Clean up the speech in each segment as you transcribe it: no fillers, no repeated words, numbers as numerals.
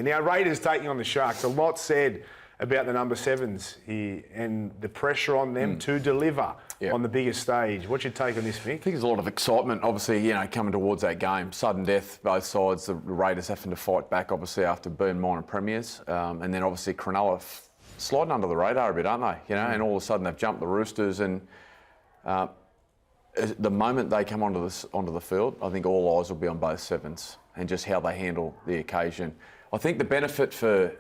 Now, Raiders taking on the Sharks. A lot said about the number 7s here and the pressure on them to deliver on the biggest stage. What's your take on this, Mick? I think there's a lot of excitement, obviously, coming towards that game. Sudden death, both sides. The Raiders having to fight back, obviously, after being minor premiers. And then, obviously, Cronulla sliding under the radar a bit, aren't they? And all of a sudden they've jumped the Roosters. And the moment they come onto the field, I think all eyes will be on both 7s and just how they handle the occasion. I think the benefit for...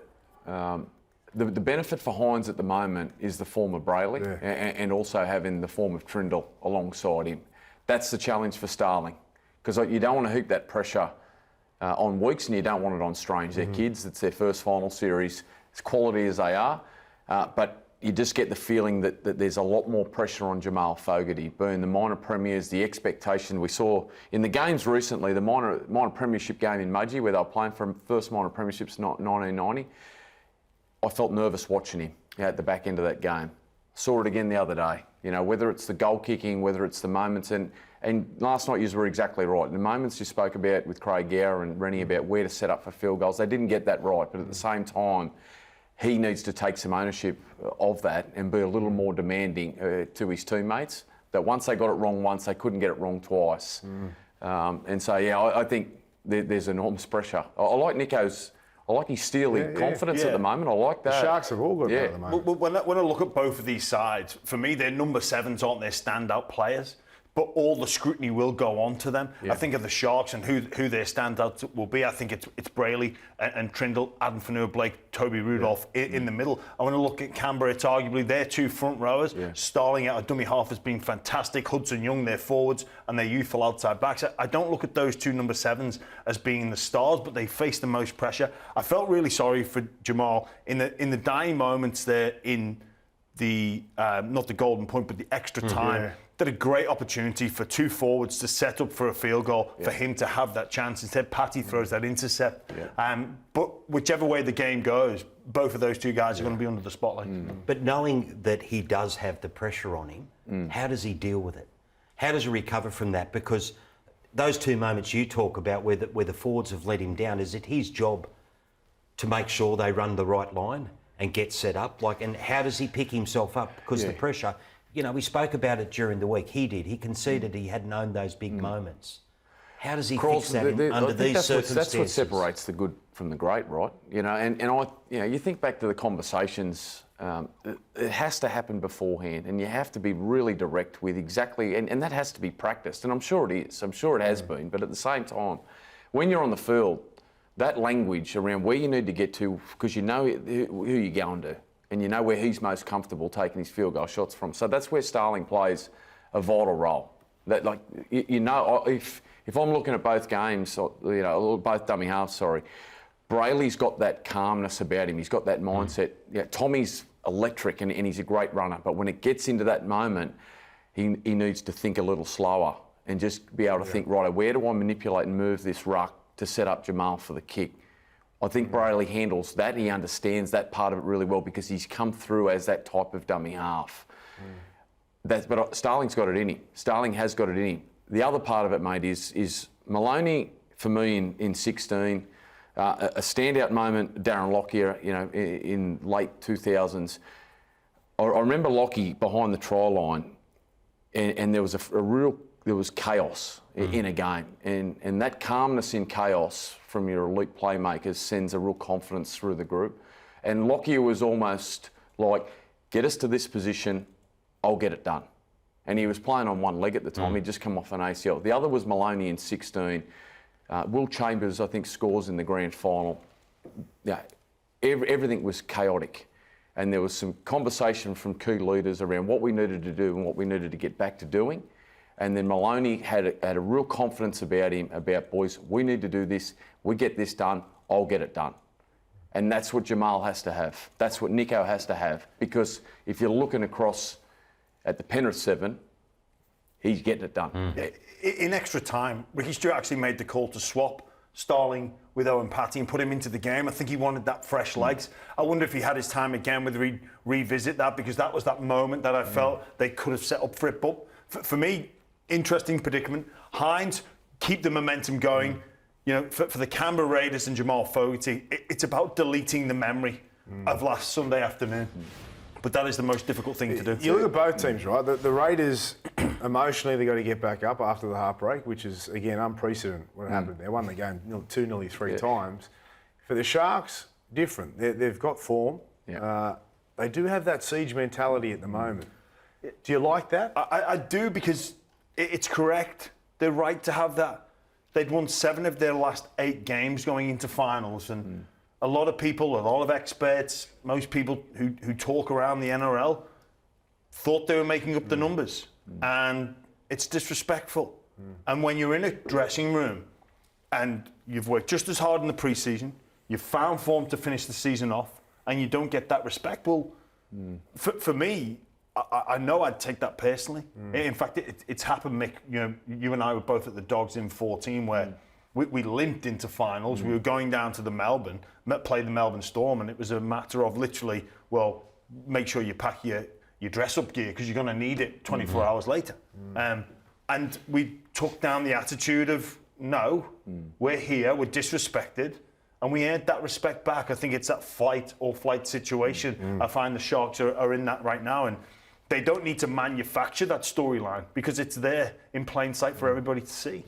The benefit for Hynes at the moment is the form of Brayley and also having the form of Trindle alongside him. That's the challenge for Starling, because you don't want to heap that pressure on Weeks and you don't want it on Strange. They're kids, it's their first final series, as quality as they are, but you just get the feeling that there's a lot more pressure on Jamal Fogerty, being the minor premiers, the expectation we saw in the games recently, the minor premiership game in Mudgee where they were playing for first minor premierships in 1990. I felt nervous watching him at the back end of that game. Saw it again the other day. Whether it's the goal kicking, whether it's the moments, and last night you were exactly right. The moments you spoke about with Craig Gower and Rennie about where to set up for field goals, they didn't get that right. But at the same time, he needs to take some ownership of that and be a little more demanding to his teammates. That once they got it wrong once, they couldn't get it wrong twice. And so, I think there's enormous pressure. I like his steely confidence at the moment. I like that. The Sharks have all got that at the moment. When I look at both of these sides, for me, their number 7s aren't their standout players, but all the scrutiny will go on to them. I think of the Sharks and who their standouts will be. I think it's Brayley and Trindle, Adam Fanua-Blake, Toby Rudolph in the middle. I want to look at Canberra. It's arguably their 2 front rowers. Starling out a dummy half has been fantastic. Hudson Young, their forwards, and their youthful outside backs. I don't look at those 2 number 7s as being the stars, but they face the most pressure. I felt really sorry for Jamal in the dying moments there in the not the golden point, but the extra time. That a great opportunity for 2 forwards to set up for a field goal, for him to have that chance. Instead, Patty throws that intercept. But whichever way the game goes, both of those 2 guys are going to be under the spotlight. But knowing that he does have the pressure on him, how does he deal with it? How does he recover from that? Because those 2 moments you talk about where the forwards have let him down, is it his job to make sure they run the right line and get set up? And how does he pick himself up? Because the pressure... we spoke about it during the week. He did. He conceded he hadn't owned those big moments. How does he fix that under these circumstances? That's what separates the good from the great, right? You think back to the conversations. It has to happen beforehand, and you have to be really direct with exactly, and that has to be practiced. And I'm sure it is. I'm sure it has been. But at the same time, when you're on the field, that language around where you need to get to, because you know who you're going to. And you know where he's most comfortable taking his field goal shots from. So that's where Starling plays a vital role. That, if I'm looking at both games, both dummy halves, Brayley's got that calmness about him. He's got that mindset. Tommy's electric and he's a great runner. But when it gets into that moment, he needs to think a little slower and just be able to think, right, where do I manipulate and move this ruck to set up Jamal for the kick? I think Brayley handles that. He understands that part of it really well because he's come through as that type of dummy half. But Starling's got it in him. Starling has got it in him. The other part of it, mate, is Maloney, for me, in 16, a standout moment, Darren Lockyer, in late 2000s. I remember Lockie behind the try line and there was there was chaos in a game. And that calmness in chaos from your elite playmakers sends a real confidence through the group. And Lockyer was almost like, get us to this position, I'll get it done. And he was playing on one leg at the time. He'd just come off an ACL. The other was Maloney in 16. Will Chambers, I think, scores in the grand final. Everything was chaotic. And there was some conversation from key leaders around what we needed to do and what we needed to get back to doing. And then Maloney had a real confidence about him, about, boys, we need to do this. We get this done, I'll get it done. And that's what Jamal has to have. That's what Nico has to have. Because if you're looking across at the Penrith 7, he's getting it done. In extra time, Ricky Stewart actually made the call to swap Starling with Owen Patty and put him into the game. I think he wanted that fresh legs. I wonder if he had his time again, whether he'd revisit that, because that was that moment that I felt they could have set up for it. But for me, interesting predicament. Hynes, keep the momentum going. you know, for the Canberra Raiders and Jamal Fogerty, it's about deleting the memory of last Sunday afternoon. But that is the most difficult thing to do. You look at both teams, right? The Raiders, emotionally, they got to get back up after the heartbreak, which is, again, unprecedented what happened. They won the game nearly three times. For the Sharks, different. They've got form. Yeah. They do have that siege mentality at the moment. Do you like that? I do, because it's correct. They're right to have that. They'd won 7 of their last 8 games going into finals, and a lot of people, a lot of experts, most people who talk around the NRL thought they were making up the numbers, and it's disrespectful. And when you're in a dressing room and you've worked just as hard in the pre-season, you've found form to finish the season off, and you don't get that respect, well, for me, I know I'd take that personally. In fact, it's happened, Mick. You know, you and I were both at the Dogs in 14, where we limped into finals. We were going down to play the Melbourne Storm, and it was a matter of literally, well, make sure you pack your dress-up gear, because you're going to need it 24 hours later. And we took down the attitude of, no, we're here, we're disrespected, and we earned that respect back. I think it's that fight or flight situation. I find the Sharks are in that right now, and they don't need to manufacture that storyline, because it's there in plain sight for everybody to see.